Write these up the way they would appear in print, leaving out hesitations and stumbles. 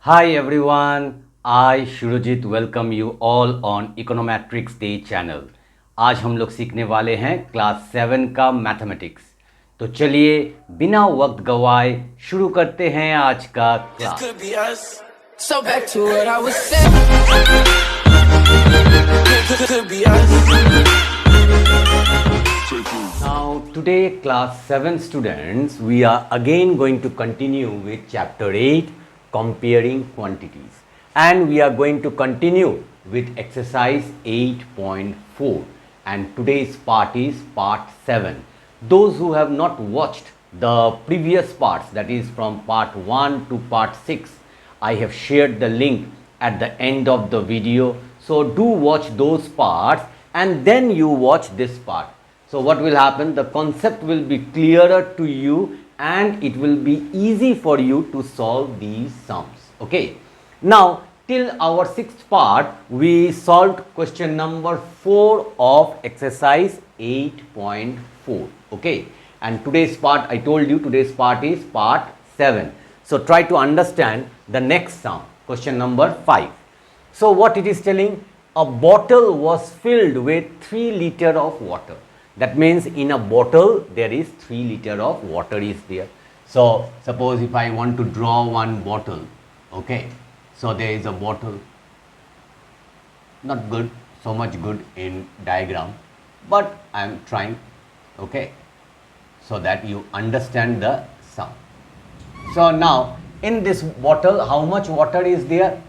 Hi everyone, I Shurujit welcome you all on Econometrics Day channel. आज हम लोग सीखने वाले हैं क्लास 7 का मैथमेटिक्स। तो चलिए बिना वक्त गवाए शुरू करते हैं आज का class. So back to what I was saying. Could be us. Now today class 7 students, we are again going to continue with chapter 8, comparing quantities, and we are going to continue with exercise 8.4, and today's part is part 7. Those who have not watched the previous parts, that is from part 1 to part 6, I have shared the link at the end of the video, so do watch those parts and then you watch this part. So what will happen, the concept will be clearer to you and it will be easy for you to solve these sums. Okay, now till our sixth part we solved question number 4 of exercise 8.4. okay, and today's part, I told you today's part is part 7. So try to understand the next sum, question number 5. So what it is telling, a bottle was filled with 3 liters of water. That means in a bottle there is 3 liters of water is there. So suppose if I want to draw one bottle, okay, so there is a bottle, not good, so much good in diagram, but I am trying, okay, so that you understand the sum. So now in this bottle how much water is there?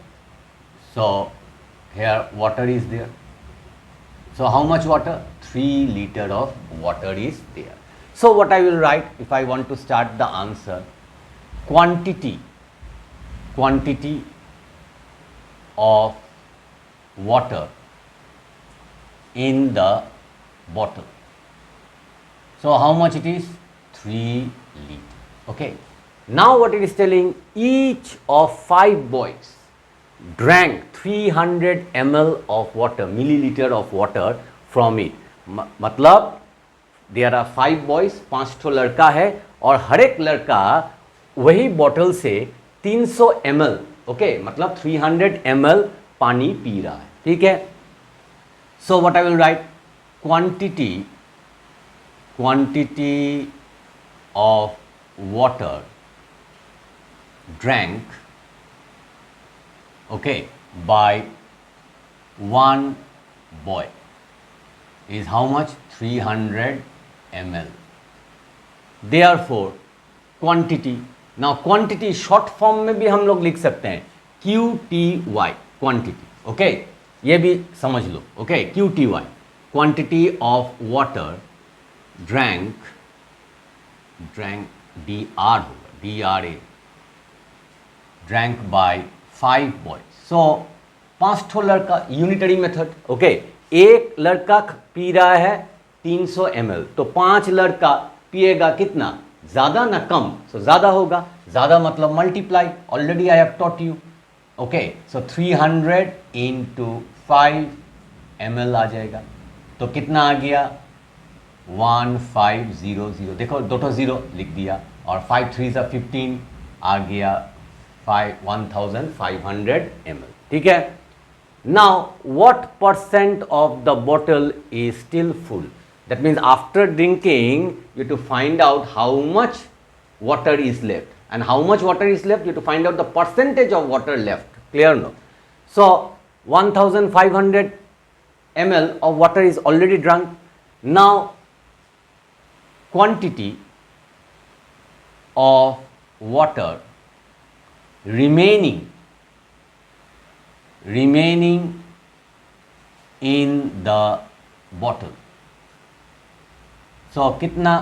So here water is there. So how much water? 3 liters of water is there. So what I will write if I want to start the answer, quantity of water in the bottle. So how much it is? 3 liters. Okay. Now what it is telling, each of 5 boys drank 300 ml of water, milliliter of water from it. मतलब there are 5 boys, 5 ठो लड़का है और हर एक लड़का वही bottle से 300 ml, okay, मतलब 300 ml पानी पी रहा है, ठीक है. So what I will write, quantity of water drank, okay, by one boy is how much? 300 ml. Therefore quantity, now quantity short form में भी हम लोग लिख सकते हैं QTY, quantity, okay, ये भी समझ लो, okay, QTY, quantity of water drank DR होगा, DRA, drank by 5 boys. So 5 ठो लड़का, यूनिटरी मेथड, ओके, एक लड़का पी रहा है 300 ml, तो 5 लड़का पिएगा कितना, ज़्यादा ना कम, सो ज़्यादा होगा, ज़्यादा मतलब multiply, already I have taught you, okay. So 300 into 5 ml आ जाएगा, तो कितना आ गया 1500, देखो दो ठो जीरो लिख दिया और 5 3 सा 15 आ गया 1500 ml, ठीक है. Now what percent of the bottle is still full? That means after drinking you have to find out how much water is left, and how much water is left you have to find out the percentage of water left, clear no? So 1500 ml of water is already drunk. Now quantity of water remaining in the bottle, so कितना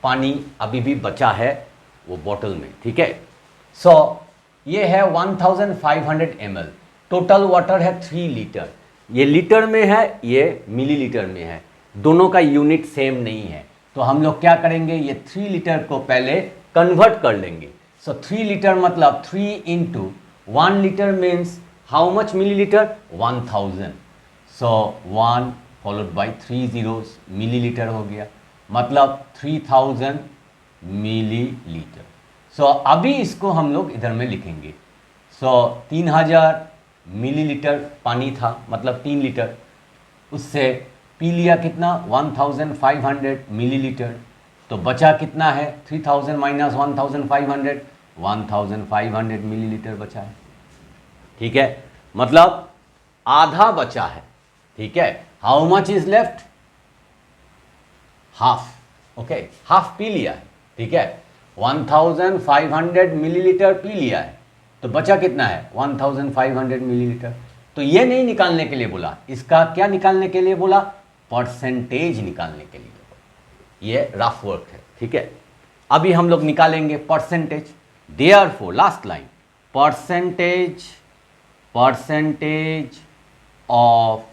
पानी अभी भी बचा है वो bottle में, ठीक है. सो ये है 1500 ml, टोटल वाटर है 3 लीटर, ये लीटर में है, ये मिलीलीटर में है, दोनों का यूनिट सेम नहीं है, तो हम लोग क्या करेंगे, ये 3 लीटर को पहले कन्वर्ट कर लेंगे. सो 3 लीटर मतलब 3 into 1 litre means how much milliliter? 1000. So 1 followed by 3 zeros, milliliter हो गया, मतलब 3000 मिलीलीटर. सो अभी इसको हम लोग इधर में लिखेंगे. सो 3000 मिलीलीटर पानी था, मतलब 3 लीटर, उससे पी लिया कितना 1500 मिलीलीटर, तो बचा कितना है 3000 माइनस 1500, 1500 मिलीलीटर बचा है। ठीक है, मतलब आधा बचा है। ठीक है, how much is left, half. Okay, half P लिया है। ठीक है, 1500 मिलीलीटर पी लिया है, तो बचा कितना है 1500 मिलीलीटर। तो ये नहीं निकालने के लिए बोला, इसका क्या निकालने के लिए बोला, परसेंटेज निकालने के लिए बोला। ये रफ वर्क है। ठीक है, अभी हम लोग निकालेंगे percentage. Therefore last line, percentage of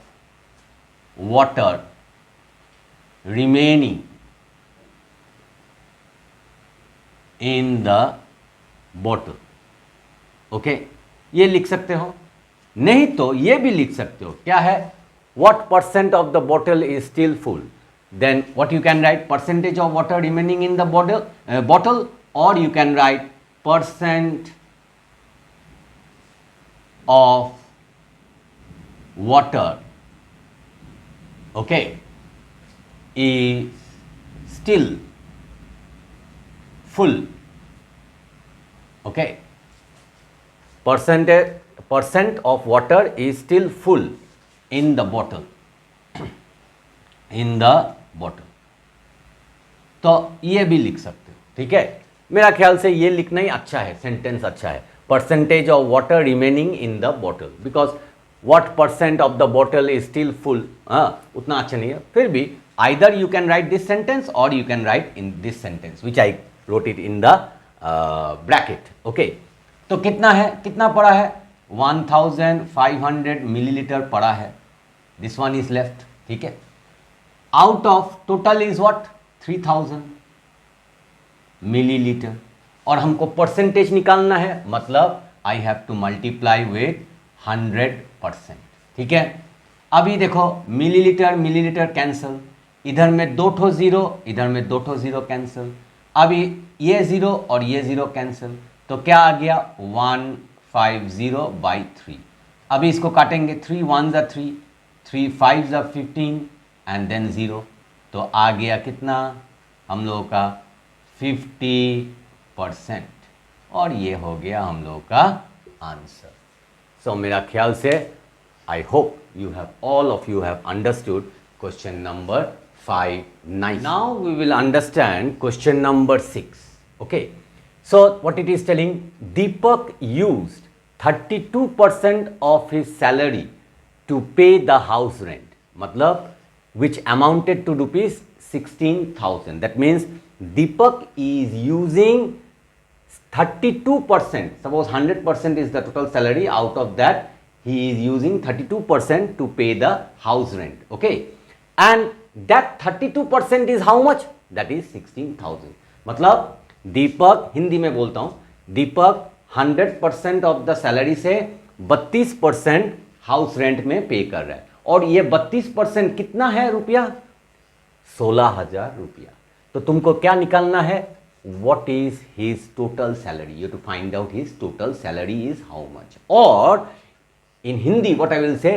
water remaining in the bottle. Okay, ये लिख सकते हो, नहीं तो ये भी लिख सकते हो, क्या है, what percent of the bottle is still full, then what you can write, percentage of water remaining in the bottle, or you can write percent of water, okay, is still full. Okay, percent of water is still full in the bottle, in the bottle. तो ये भी लिख सकते हो। ठीक है, मेरा ख्याल से ये लिखना ही अच्छा है, सेंटेंस अच्छा है, percentage of water remaining in the bottle, because what percent of the bottle is still full, उतना अच्छा नहीं है। फिर भी either you can write this sentence or you can write in this sentence which I wrote it in the bracket. Okay, तो कितना है, कितना पड़ा है 1500 मिलीलीटर पड़ा है, दिस वन इज लेफ्ट। ठीक है, out of total is what 3000 millilitre, और हमको परसेंटेज निकालना है, मतलब I have to multiply with 100%। ठीक है, अभी देखो मिलीलीटर मिलीलीटर कैंसिल, इधर में 2 ठो जीरो, इधर में 2 ठो जीरो कैंसिल, अभी ये जीरो और ये जीरो कैंसिल, तो क्या आ गया 150/3। अभी इसको काटेंगे, 3 1 ज़ा 3, 3 5 ज़ा 15 एंड देन ज़ीरो, तो आ गया कितना हम लोगों का 50%, और ये हो गया हम लोगों का आंसर। सो मेरा ख्याल से I hope you have, all of you have understood question number 5 nice. Now we will understand question number 6. Okay, so what it is telling, Deepak used 32% of his salary to pay the house rent, मतलब which amounted to rupees 16,000. That means Deepak is using 32%, suppose 100% is the total salary, out of that he is using 32% to pay the house rent. Okay, and that 32% is how much, that is 16,000. मतलब दीपक, हिंदी में बोलता हूँ, दीपक 100% of the salary से 32% house rent में पे कर रहा है, और ये 32% कितना है रुपया, 16,000 रुपया। तो तुमको क्या निकालना है, what is his total salary, you have to find out his total salary is how much, और in Hindi what I will say,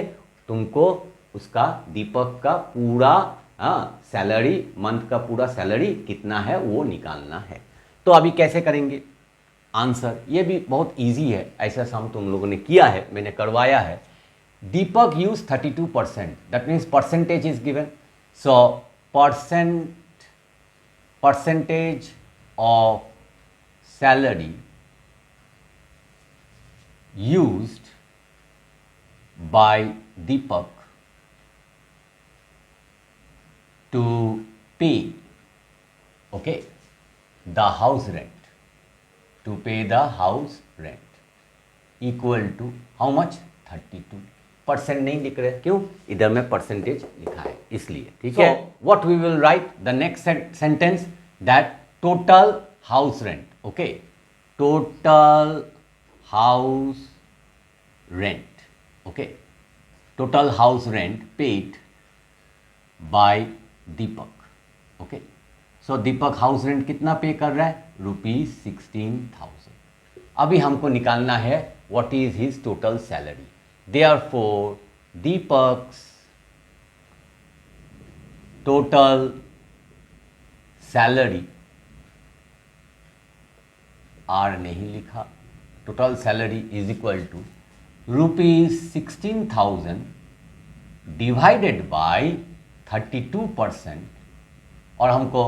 तुमको उसका दीपक का पूरा सैलरी, मंथ का पूरा सैलरी कितना है वो निकालना है। तो अभी कैसे करेंगे आंसर, ये भी बहुत इजी है, ऐसा सम तुम लोगों ने किया है, मैंने करवाया है। Deepak use 32%, that means percentage is given, so percentage of salary used by Deepak to pay, okay, the house rent, to pay the house rent equal to how much 32%, नहीं लिख रहे, क्यों, इधर में परसेंटेज लिखा है इसलिए। ठीक है, what we will write the next sentence, that total house rent, okay, total house rent, okay, total house rent paid by Deepak, okay, so Deepak house rent कितना पे कर रहा है, ₹16,000। अभी हमको निकालना है what is his total salary. Therefore, Deepak's total salary R नहीं लिखा, total salary is equal to ₹16,000 divided by 32%, और हमको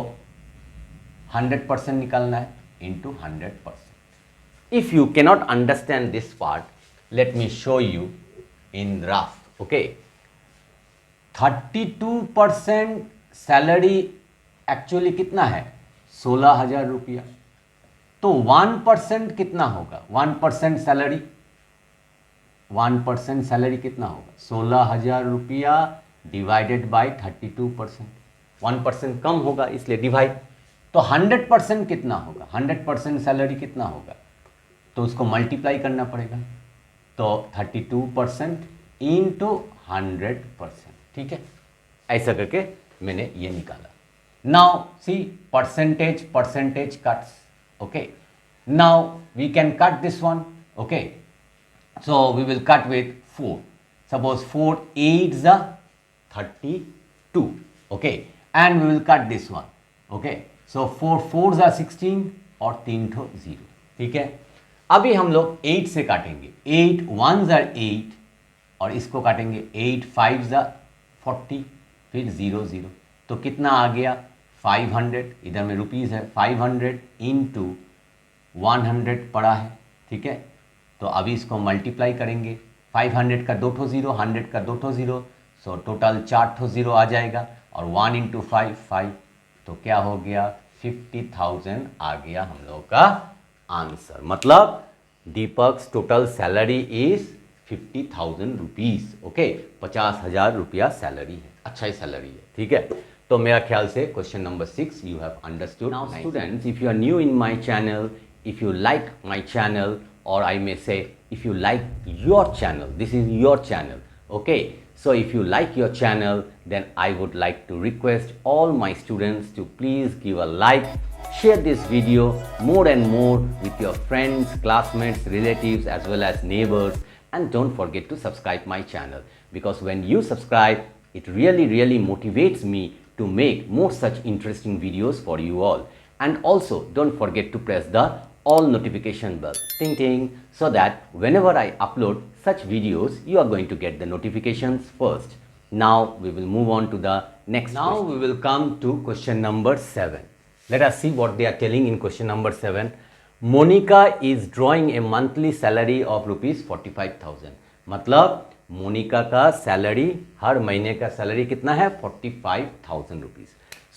100% निकालना है, into 100%. If you cannot understand this part, let me show you in graph. Okay, 32% salary actually कितना है? 16,000 रुपया. तो 1% कितना होगा? 1% सैलरी, 1% सैलरी कितना होगा? 16,000 रुपया डिवाइडेड बाय 32%. 1% कम होगा इसलिए डिवाइड. तो 100% कितना होगा? 100% सैलरी कितना होगा? तो उसको मल्टीप्लाई करना पड़ेगा. तो 32% इंटू 100%. ठीक है, ऐसा करके मैंने ये निकाला. Now see percentage cuts. Okay, now we can cut this one. Okay, so we will cut with 4. Suppose 4 8s are 32. Okay, and we will cut this one. Okay, so 4 4s are 16 और 3 ठो 0. ठीक है, अभी हम लोग 8 से काटेंगे. 8 1s are 8 और इसको काटेंगे 8 5s are 40, फिर 0 0. तो कितना आ गया? 500. इधर में रुपीज़ है. 500 इंटू 100 पड़ा है. ठीक है, तो अभी इसको मल्टीप्लाई करेंगे. 500 का 2 ठो 0, 100 का 2 ठो 0, सो टोटल 4 ठो 0 आ जाएगा. और 1 इंटू 5 5, तो क्या हो गया? 50,000 आ गया हम लोग का आंसर. मतलब Deepak's total salary is 50,000 rupees. Okay, 50,000 रुपया सैलरी है. अच्छा ही सैलरी है. ठीक है, तो मेरा ख्याल से question number 6 you have understood. Now students, if you are new in my channel, if you like my channel, or I may say if you like your channel, this is your channel. Okay, so if you like your channel, then I would like to request all my students to please give a like, share this video more and more with your friends, classmates, relatives as well as neighbors, and don't forget to subscribe my channel, because when you subscribe, it really motivates me to make more such interesting videos for you all. And also don't forget to press the all notification bell, ting ting, so that whenever I upload such videos, you are going to get the notifications first. Now we will move on to the next. Now question. We will come to question number 7. Let us see what they are telling in question number 7. Monica is drawing a monthly salary of rupees 45,000. मतलब मोनिका का salary, हर महीने का salary कितना है? 45,000 rupees.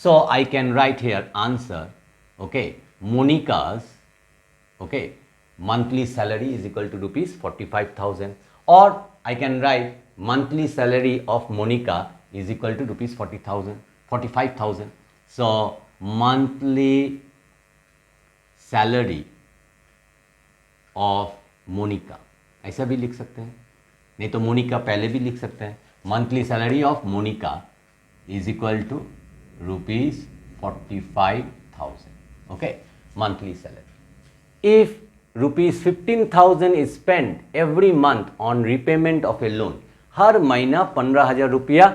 So I can write here answer. Okay, Monica's monthly salary is equal to rupees 45,000, or I can write monthly salary of Monica is equal to rupees 45,000. So monthly salary of Monica, ऐसा भी लिख सकते हैं, नहीं तो मोनिका पहले भी लिख सकते हैं. Monthly salary of Monica is equal to rupees 45,000. Okay, monthly salary. If rupees 15,000 is spent every month on repayment of a loan, हर महीना 15,000 रुपया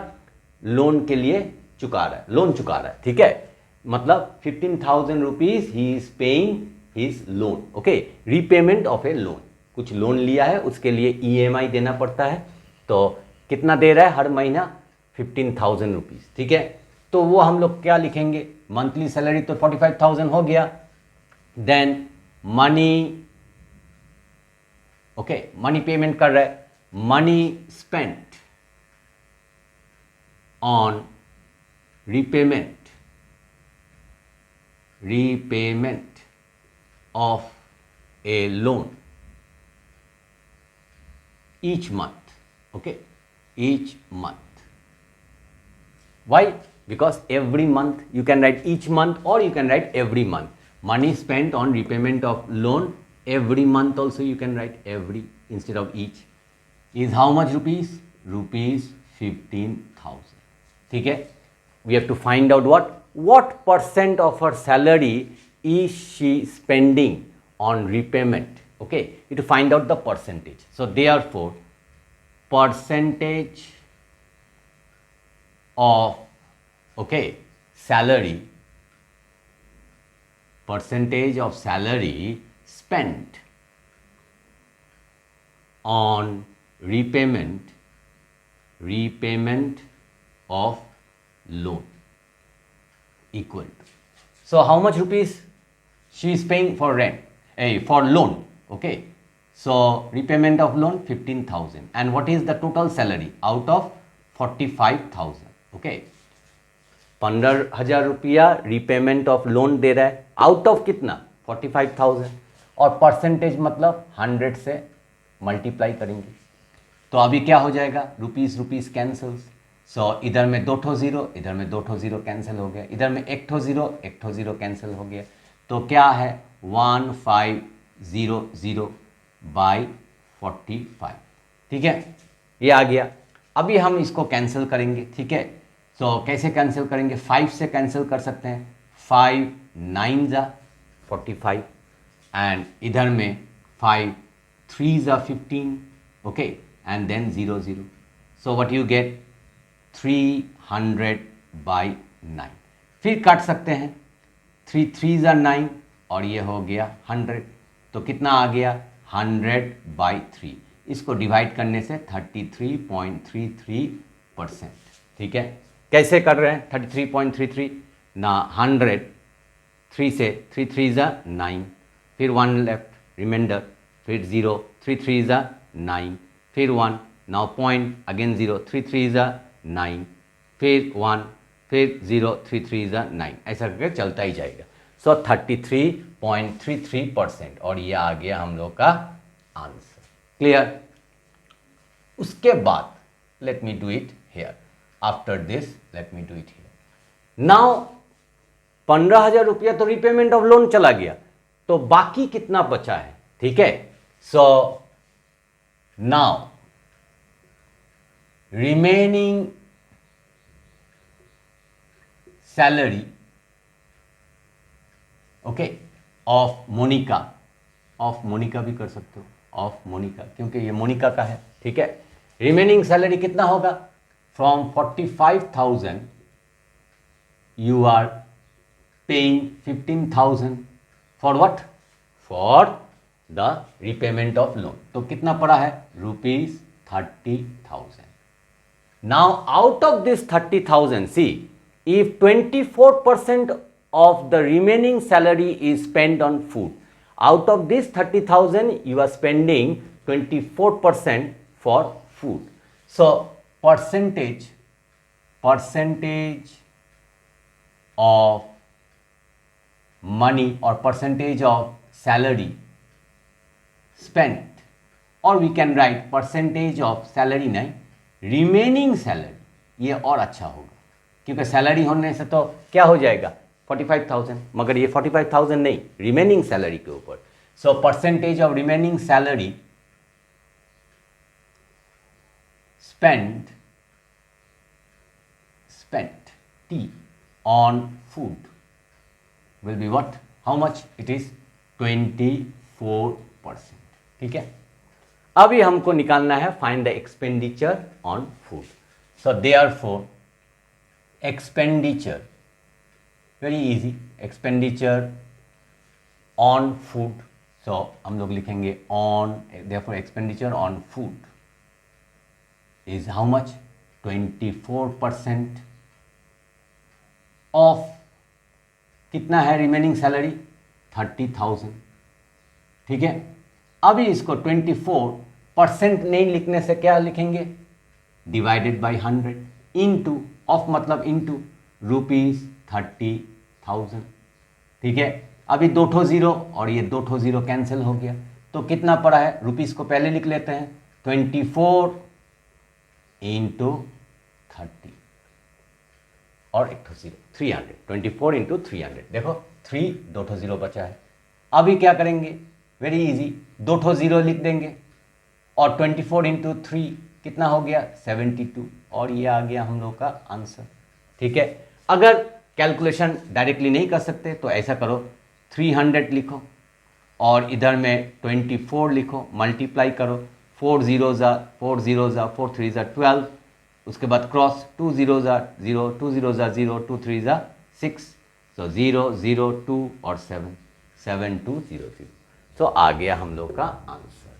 लोन के लिए लोन चुका रहा है. ठीक है, मतलब 15,000 rupees he is paying his loan. Okay, repayment of a loan. कुछ लोन लिया है, उसके लिए EMI देना पड़ता है. तो कितना दे रहा है हर महीना? 15,000 रुपीज. ठीक है, तो वो हम लोग क्या लिखेंगे? मंथली सैलरी तो 45,000 हो गया. Then money, okay, money payment कर रहा है. Money spent on repayment of a loan each month. Okay, each month. Why? Because every month you can write each month, or you can write every month. Money spent on repayment of loan every month, also you can write every instead of each. Is how much rupees? Rupees 15,000. ठीक है, we have to find out what percent of her salary is she spending on repayment. Okay, you to find out the percentage. So therefore percentage of, okay, salary, percentage of salary spent on repayment of loan equal to, so how much rupees she is paying for rent, for loan, okay, so repayment of loan 15,000, and what is the total salary out of 45,000, okay, 15,000 रुपया repayment of loan दे रहा है, out of कितना 45,000, और percentage मतलब 100 से multiply करेंगे, तो अभी क्या हो जाएगा, रुपीस रुपीस कैंसल्स, सो इधर में 2 ठो जीरो, इधर में 2 ठो जीरो कैंसिल हो गया, इधर में 1 ठो जीरो कैंसिल हो गया, तो क्या है 1500 बाई 45, ठीक है, ये आ गया। अभी हम इसको कैंसिल करेंगे, ठीक है, सो कैसे कैंसिल करेंगे, 5 से कैंसिल कर सकते हैं, 5 9 जा 45, एंड इधर में 5 3 जा 15, okay, and then 0 0, so what you get 300 by 9, फिर काट सकते हैं, 3 3 जा 9 और ये हो गया 100, तो कितना आ गया 100 बाई 3, इसको डिवाइड करने से 33.33%, ठीक है, कैसे कर रहे हैं 33.33 ना 100, 3 से 3 3 जा 9, फिर 1 लेफ्ट रिमाइंडर, फिर 0, 3 3 जा 9, फिर 1, नाउ पॉइंट अगेन 0, 3 3 जा 9, फिर 1, फिर 0, 3 3 जा 9, ऐसा करके चलता ही जाएगा, सो 33.33%, और ये आ गया हम लोग का आंसर, क्लियर। उसके बाद let me do it here, after this let me do it here, now 15,000 रुपया तो रिपेमेंट ऑफ लोन चला गया, तो बाकी कितना बचा है, ठीक है, so now remaining salary, okay, of Monica भी कर सकते हो, ऑफ मोनिका, क्योंकि ये मोनिका का है, ठीक है, रिमेनिंग सैलरी कितना होगा, from 45,000 you are paying 15,000 for what, for the repayment of loan, तो कितना पड़ा है ₹30,000। Now out of this 30,000, see if 24% of the remaining salary is spent on food, out of this 30,000 you are spending 24% for food, so percentage of money or percentage of salary spent, or we can write percentage of salary नहीं, remaining salary, ये और अच्छा होगा, क्योंकि salary होने से तो क्या हो जाएगा 45,000, मगर ये 45,000 नहीं, रिमेनिंग सैलरी के ऊपर, सो percentage of remaining salary spent T on food will be what, how much it is 24%, ठीक है। अभी हमको निकालना है find the expenditure on food, so therefore expenditure, very easy, expenditure on food, so हम लोग लिखेंगे on, therefore expenditure on food is how much 24% of कितना है रिमेनिंग सैलरी 30,000, ठीक है। अभी इसको 24% नहीं लिखने से क्या लिखेंगे, डिवाइडेड बाई 100 इंटू, ऑफ मतलब इंटू ₹30,000, ठीक है। अभी 2 ठो जीरो और ये 2 ठो जीरो कैंसिल हो गया, तो कितना पड़ा है, रुपीस को पहले लिख लेते हैं, 24 इंटू 30 और 1 ठो जीरो 300, 24 इंटू 300, देखो 3 2 ठो जीरो बचा है। अभी क्या करेंगे, वेरी इजी, 2 ठो जीरो लिख देंगे और 24 इंटू 3 कितना हो गया 72, और ये आ गया हम लोग का आंसर, ठीक है। अगर कैलकुलेशन डायरेक्टली नहीं कर सकते तो ऐसा करो, 300 लिखो और इधर में 24 लिखो, मल्टीप्लाई करो, 4 0 ज़ा 4 0 ज़ा 4 3 ज़ा 12, उसके बाद क्रॉस 2 0 ज़ा 0 2 0 ज़ा 0 2 3 ज़ा 6, सो 0 0 2 और 7 7 2 0 0। सो आ गया हम लोग का answer.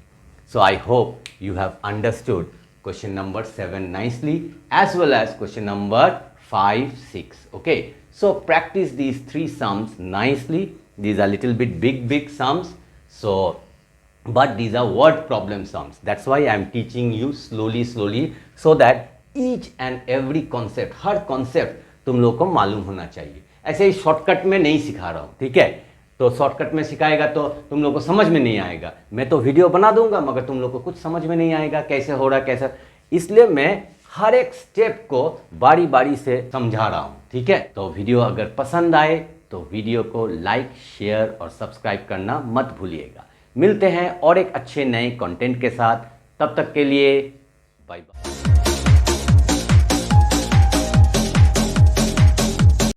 So I hope you have understood question number 7 nicely as well as question number 5 6. Okay, so practice these three sums nicely. These are little bit big sums, so but these are word problem sums. That's why I am teaching you slowly so that each and every concept, her concept तुम लोग को मालूम होना चाहिए। ऐसे ही shortcut में नहीं सिखा रहा हूँ, ठीक है? तो शॉर्टकट में सिखाएगा तो तुम लोग को समझ में नहीं आएगा। मैं तो वीडियो बना दूंगा मगर तुम लोग को कुछ समझ में नहीं आएगा कैसे हो रहा कैसा, इसलिए मैं हर एक स्टेप को बारी बारी से समझा रहा हूँ, ठीक है? तो वीडियो अगर पसंद आए तो वीडियो को लाइक शेयर और सब्सक्राइब करना मत भूलिएगा। मिलते हैं और एक अच्छे नए कंटेंट के साथ, तब तक के लिए बाय बाय।